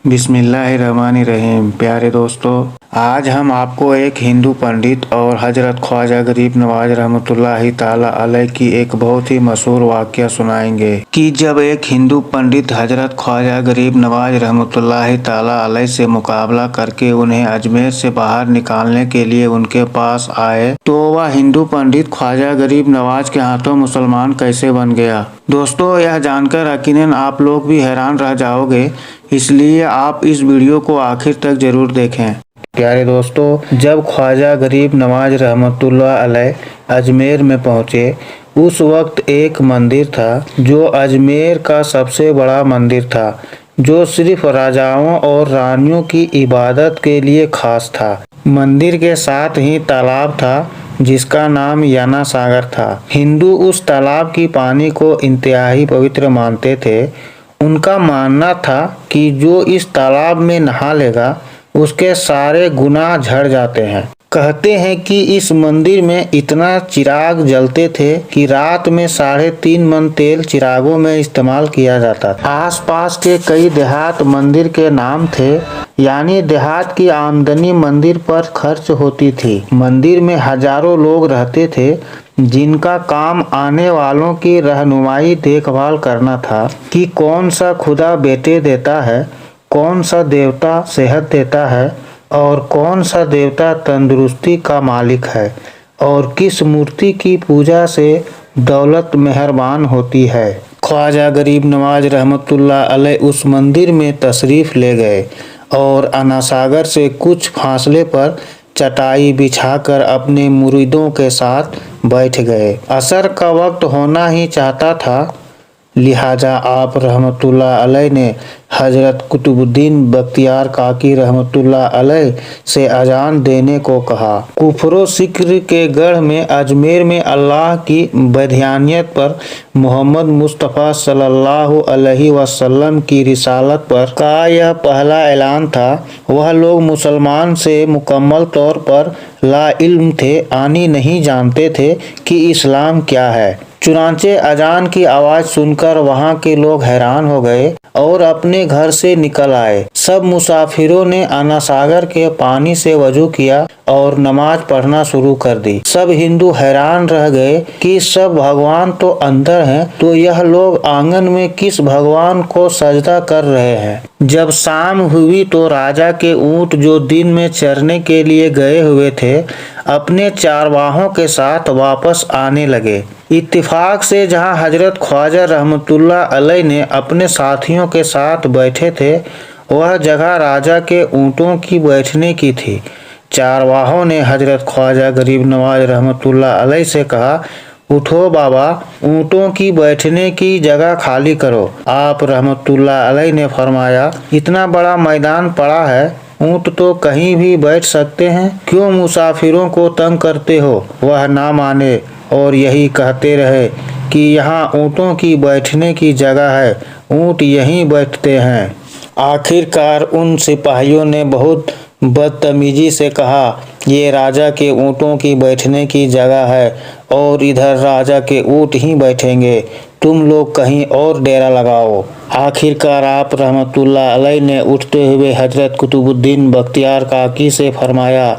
बिस्मिल्लाहिर्रहमानिर्रहीम। प्यारे दोस्तों, आज हम आपको एक हिंदू पंडित और हजरत ख्वाजा गरीब नवाज रहमतुल्लाहि ताला अलैह की एक बहुत ही मशहूर वाक़या सुनाएंगे कि जब एक हिंदू पंडित हजरत ख्वाजा गरीब नवाज रहमतुल्लाहि ताला अलैह से मुकाबला करके उन्हें अजमेर से बाहर निकालने के लिए उनके पास आए तो वह हिंदू पंडित ख्वाजा गरीब नवाज के हाथों मुसलमान कैसे बन गया। दोस्तों, यह जानकर यकीनन आप लोग भी हैरान रह जाओगे, इसलिए आप इस वीडियो को आखिर तक जरूर देखें। प्यारे दोस्तों, जब ख्वाजा गरीब नवाज रहमतुल्लाह अलैह अजमेर में पहुँचे, उस वक्त एक मंदिर था जो अजमेर का सबसे बड़ा मंदिर था, जो सिर्फ राजाओं और रानियों की इबादत के लिए खास था। मंदिर के साथ ही तालाब था जिसका नाम याना सागर था। हिंदू उस तालाब की पानी को इंतहाई पवित्र मानते थे। उनका मानना था कि जो इस तालाब में नहा लेगा उसके सारे गुनाह झड़ जाते हैं। कहते हैं कि इस मंदिर में इतना चिराग जलते थे कि रात में 3.5 मन तेल चिरागों में इस्तेमाल किया जाता था। आसपास के कई देहात मंदिर के नाम थे, यानी देहात की आमदनी मंदिर पर खर्च होती थी। मंदिर में हजारों लोग रहते थे जिनका काम आने वालों की रहनुमाई देखभाल करना था कि कौन सा खुदा बेटे देता है, कौन सा देवता सेहत देता है और कौन सा देवता तंदुरुस्ती का मालिक है और किस मूर्ति की पूजा से दौलत मेहरबान होती है। ख्वाजा गरीब नवाज रहमतुल्लाह अलैह उस मंदिर में तशरीफ़ ले गए और अनासागर से कुछ फासले पर चटाई बिछाकर अपने मुरीदों के साथ बैठ गए। असर का वक्त होना ही चाहता था, लिहाजा आप रहमतुल्लाह अलैह ने हजरत कुतुबुद्दीन बख्तियार काकी रहमतुल्लाह अलैह से अजान देने को कहा। कुफरो सिक्र के गढ़ में अजमेर में अल्लाह की वैधानियत पर, मोहम्मद मुस्तफ़ा सल्लल्लाहु अलैहि वसल्लम की रिसालत पर का यह पहला ऐलान था। वह लोग मुसलमान से मुकम्मल तौर पर लाइल्म थे, आनी नहीं जानते थे कि इस्लाम क्या है। चुनांचे अजान की आवाज़ सुनकर वहाँ के लोग हैरान हो गए और अपने घर से निकल आए। सब मुसाफिरों ने अनासागर के पानी से वजू किया और नमाज पढ़ना शुरू कर दी। सब हिंदू हैरान रह गए कि सब भगवान तो अंदर हैं, तो यह लोग आंगन में किस भगवान को सजदा कर रहे हैं। जब शाम हुई तो राजा के ऊंट जो दिन में चरने के लिए गए हुए थे, अपने चारवाहों के साथ वापस आने लगे। इत्तिफाक से जहां हजरत ख्वाजा रहमतुल्लाह अलैह ने अपने साथियों के साथ बैठे थे, वह जगह राजा के ऊँटों की बैठने की थी। चारवाहों ने हजरत ख्वाजा गरीब नवाज रहमतुल्लाह अलैह से कहा, उठो बाबा, ऊँटों की बैठने की जगह खाली करो। आप रहमतुल्लाह अलैह ने फरमाया, इतना बड़ा मैदान पड़ा है, ऊँट तो कहीं भी बैठ सकते हैं, क्यों मुसाफिरों को तंग करते हो। वह ना माने और यही कहते रहे कि यहाँ ऊँटों की बैठने की जगह है, ऊँट यहीं बैठते हैं। आखिरकार उन सिपाहियों ने बहुत बदतमीजी से कहा, ये राजा के ऊँटों की बैठने की जगह है और इधर राजा के ऊँट ही बैठेंगे, तुम लोग कहीं और डेरा लगाओ। आखिरकार आप रहमतुल्लाह अलैह ने उठते हुए हजरत कुतुबुद्दीन बख्तियार काकी से फरमाया,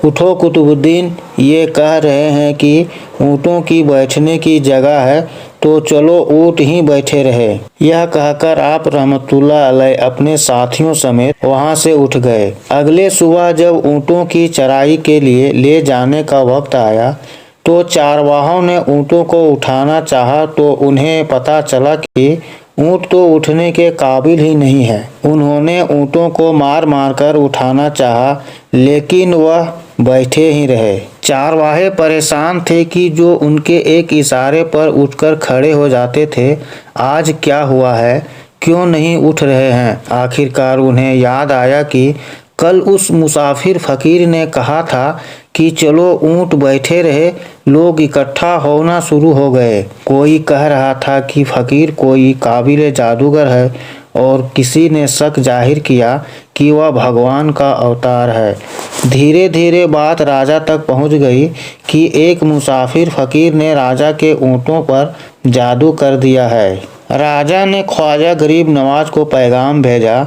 उठो कुतुबुद्दीन, ये कह रहे हैं कि ऊँटों की बैठने की जगह है, तो चलो ऊँट ही बैठे रहे। यह कहकर आप रहमतुल्लाह अलैह अपने साथियों समेत वहां से उठ गए। अगले सुबह जब ऊँटों की चराई के लिए ले जाने का वक्त आया तो चारवाहों ने ऊँटों को उठाना चाहा तो उन्हें पता चला कि ऊँट तो उठने के काबिल ही नहीं है। उन्होंने ऊँटों को मार मार कर उठाना चाहा, लेकिन वह बैठे ही रहे। चारवाहे परेशान थे कि जो उनके एक इशारे पर उठकर खड़े हो जाते थे, आज क्या हुआ है, क्यों नहीं उठ रहे हैं। आखिरकार उन्हें याद आया कि कल उस मुसाफिर फकीर ने कहा था कि चलो ऊँट बैठे रहे। लोग इकट्ठा होना शुरू हो गए। कोई कह रहा था कि फकीर कोई काबिल जादूगर है और किसी ने शक जाहिर किया कि वह भगवान का अवतार है। धीरे धीरे बात राजा तक पहुंच गई कि एक मुसाफिर फकीर ने राजा के ऊँटों पर जादू कर दिया है। राजा ने ख्वाजा गरीब नवाज को पैगाम भेजा,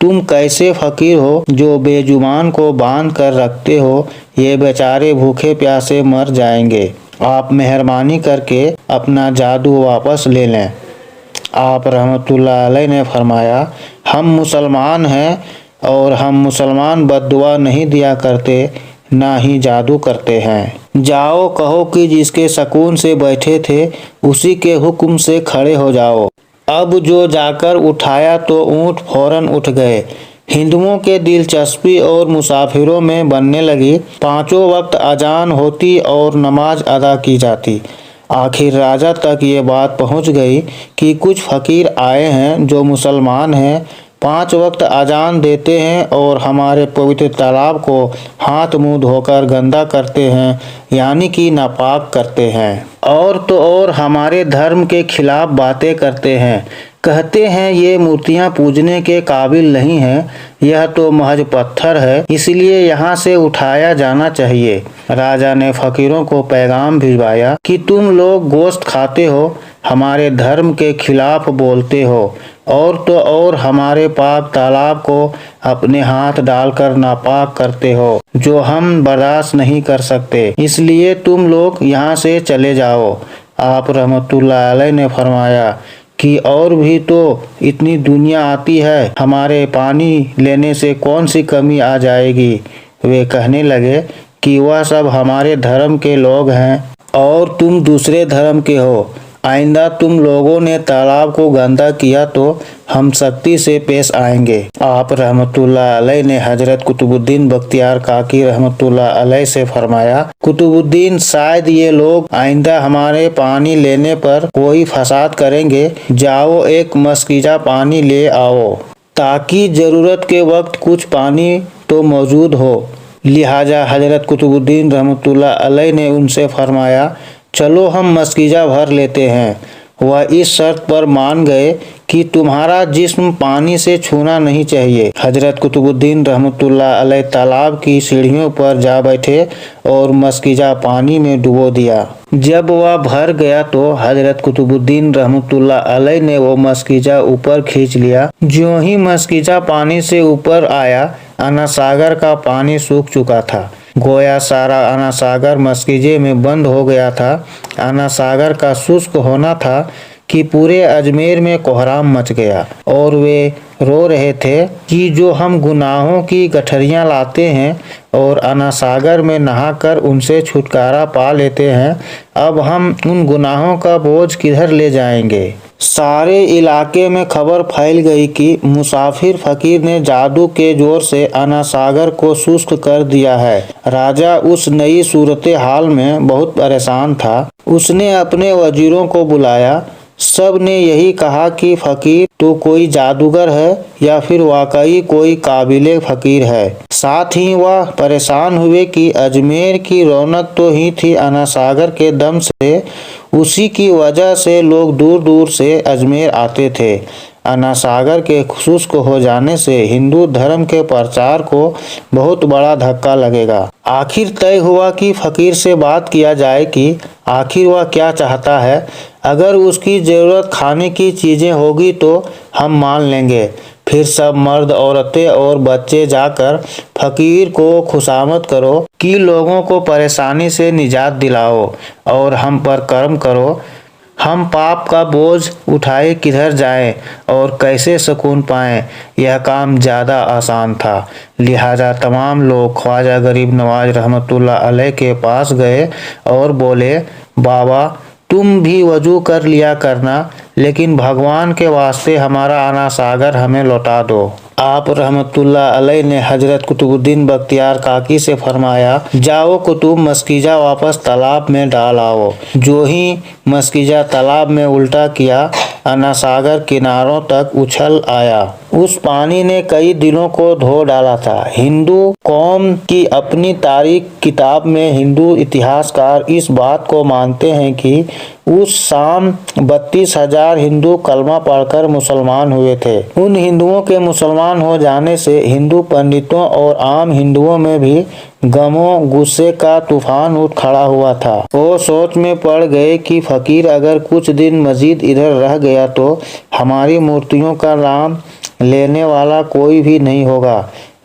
तुम कैसे फकीर हो जो बेजुबान को बांध कर रखते हो, ये बेचारे भूखे प्यासे मर जाएंगे। आप मेहरबानी करके अपना जादू वापस ले लें। आप रहमतुल्लाह अलैह ने फरमाया, हम मुसलमान हैं और हम मुसलमान बद्दुआ नहीं दिया करते, ना ही जादू करते हैं। जाओ कहो कि जिसके सकून से बैठे थे उसी के हुक्म से खड़े हो जाओ। अब जो जाकर उठाया तो ऊँट फौरन उठ गए। हिंदुओं के दिलचस्पी और मुसाफिरों में बनने लगी। पांचों वक्त अजान होती और नमाज अदा की जाती। आखिर राजा तक ये बात पहुंच गई कि कुछ फकीर आए हैं जो मुसलमान हैं, 5 वक्त अजान देते हैं और हमारे पवित्र तालाब को हाथ मुंह धोकर गंदा करते हैं, यानी कि नापाक करते हैं। और तो और हमारे धर्म के खिलाफ बातें करते हैं। कहते हैं ये मूर्तियां पूजने के काबिल नहीं है, यह तो महज पत्थर है, इसलिए यहाँ से उठाया जाना चाहिए। राजा ने फकीरों को पैगाम भिजवाया कि तुम लोग गोश्त खाते हो, हमारे धर्म के खिलाफ बोलते हो और तो और हमारे पाक तालाब को अपने हाथ डालकर नापाक करते हो, जो हम बर्दाश्त नहीं कर सकते, इसलिए तुम लोग यहाँ से चले जाओ। आप रहमतुल्लाह अलैह ने फरमाया कि और भी तो इतनी दुनिया आती है, हमारे पानी लेने से कौन सी कमी आ जाएगी। वे कहने लगे कि वह सब हमारे धर्म के लोग हैं और तुम दूसरे धर्म के हो। आइंदा तुम लोगों ने तालाब को गंदा किया तो हम सख्ती से पेश आएंगे। आप रहमतुल्लाह अलैह ने हजरत कुतुबुद्दीन बख्तियार काकी रहमतुल्लाह अलैह से फरमाया, कुतुबुद्दीन शायद ये लोग आइंदा हमारे पानी लेने पर कोई फसाद करेंगे, जाओ एक मस्कीजा पानी ले आओ ताकि जरूरत के वक्त कुछ पानी तो मौजूद हो। लिहाजा हजरत कुतुबुद्दीन रहमतुल्लाह अलैह ने उनसे फरमाया, चलो हम मस्कीजा भर लेते हैं। वह इस शर्त पर मान गए कि तुम्हारा जिस्म पानी से छूना नहीं चाहिए। हजरत कुतुबुद्दीन रहमतुल्लाह अलैह तालाब की सीढ़ियों पर जा बैठे और मस्कीजा पानी में डुबो दिया। जब वह भर गया तो हजरत कुतुबुद्दीन रहमतुल्लाह अलैह ने वो मस्कीजा ऊपर खींच लिया। ज्यों ही मस्कीजा पानी से ऊपर आया, अना सागर का पानी सूख चुका था। गोया सारा अना सागर मस्कीजे में बंद हो गया था। अना सागर का शुष्क होना था कि पूरे अजमेर में कोहराम मच गया और वे रो रहे थे कि जो हम गुनाहों की गठरियां लाते हैं और अना सागर में नहाकर उनसे छुटकारा पा लेते हैं, अब हम उन गुनाहों का बोझ किधर ले जाएंगे। सारे इलाके में खबर फैल गई कि मुसाफिर फकीर ने जादू के जोर से अना सागर को शुष्क कर दिया है। राजा उस नई सूरत हाल में बहुत परेशान था। उसने अपने वजीरों को बुलाया। सब ने यही कहा कि फकीर तो कोई जादूगर है या फिर वाकई कोई काबिले फकीर है। साथ ही वह परेशान हुए कि अजमेर की रौनक तो ही थी अना सागर के दम से, उसी की वजह से लोग दूर दूर से अजमेर आते थे। अना सागर के शुष्क हो जाने से हिंदू धर्म के प्रचार को बहुत बड़ा धक्का लगेगा। आखिर तय हुआ कि फकीर से बात किया जाए कि आखिर वह क्या चाहता है। अगर उसकी ज़रूरत खाने की चीज़ें होगी तो हम मान लेंगे। फिर सब मर्द औरतें और बच्चे जाकर फकीर को खुशामद करो कि लोगों को परेशानी से निजात दिलाओ और हम पर कर्म करो। हम पाप का बोझ उठाए किधर जाएं और कैसे सुकून पाएं, यह काम ज़्यादा आसान था। लिहाजा तमाम लोग ख्वाजा गरीब नवाज रहमतुल्लाह अलैह के पास गए और बोले, बाबा तुम भी वजू कर लिया करना, लेकिन भगवान के वास्ते हमारा अना सागर हमें लौटा दो। आप रहमतुल्लाह अलैह ने हजरत कुतुबुद्दीन बख्तियार काकी से फरमाया, जाओ कुतुब मस्कीजा वापस तालाब में डाल आओ। जो ही मस्कीजा तालाब में उल्टा किया, अना सागर किनारों तक उछल आया। उस पानी ने कई दिलों को धो डाला था। हिंदू कौम की अपनी तारीख किताब में हिंदू इतिहासकार इस बात को मानते हैं कि उस शाम 32,000 हिंदू कलमा पढ़कर मुसलमान हुए थे। उन हिंदुओं के मुसलमान हो जाने से हिंदू पंडितों और आम हिंदुओं में भी गमों गुस्से का तूफान उठ खड़ा हुआ था। वो सोच में पड़ गए कि फकीर अगर कुछ दिन मजीद इधर रह गया तो हमारी मूर्तियों का नाम लेने वाला कोई भी नहीं होगा।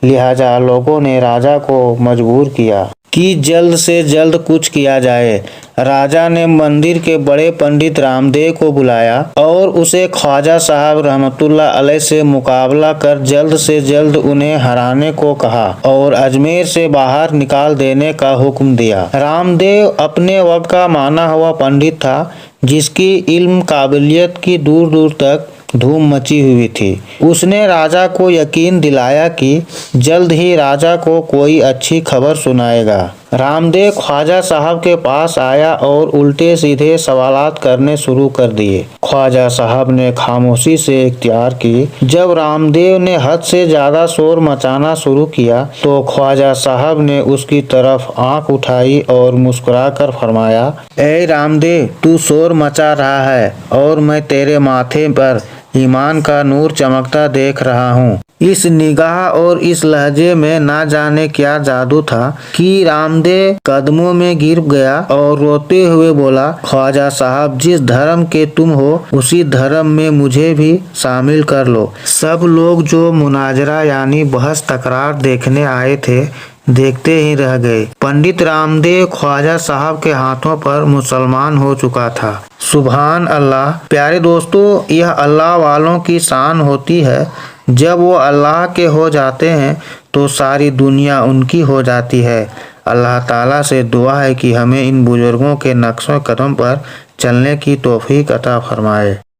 लिहाजा लोगों ने राजा को मजबूर किया कि जल्द से जल्द कुछ किया जाए। राजा ने मंदिर के बड़े पंडित रामदेव को बुलाया और उसे ख्वाजा साहब रहमतुल्लाह अलैह से मुकाबला कर जल्द से जल्द उन्हें हराने को कहा और अजमेर से बाहर निकाल देने का हुक्म दिया। रामदेव अपने वक्त का माना हुआ पंडित था, जिसकी इल्म काबिलियत की दूर दूर तक धूम मची हुई थी। उसने राजा को यकीन दिलाया कि जल्द ही राजा को कोई अच्छी खबर सुनाएगा। रामदेव ख्वाजा साहब के पास आया और उल्टे सीधे सवालात करने शुरू कर दिए। ख्वाजा साहब ने खामोशी से इख्तियार की। जब रामदेव ने हद से ज्यादा शोर मचाना शुरू किया तो ख्वाजा साहब ने उसकी तरफ आंख उठाई और मुस्कुराकर फरमाया, ए रामदेव, तू शोर मचा रहा है और मैं तेरे माथे पर ईमान का नूर चमकता देख रहा हूँ। इस निगाह और इस लहजे में ना जाने क्या जादू था कि रामदेव कदमों में गिर गया और रोते हुए बोला, ख्वाजा साहब, जिस धर्म के तुम हो उसी धर्म में मुझे भी शामिल कर लो। सब लोग जो मुनाजरा यानी बहस तकरार देखने आए थे, देखते ही रह गए। पंडित रामदेव ख्वाजा साहब के हाथों पर मुसलमान हो चुका था। सुभान अल्लाह। प्यारे दोस्तों, यह अल्लाह वालों की शान होती है। जब वो अल्लाह के हो जाते हैं तो सारी दुनिया उनकी हो जाती है। अल्लाह ताला से दुआ है कि हमें इन बुजुर्गों के नक्शे कदम पर चलने की तौफीक अता फरमाए।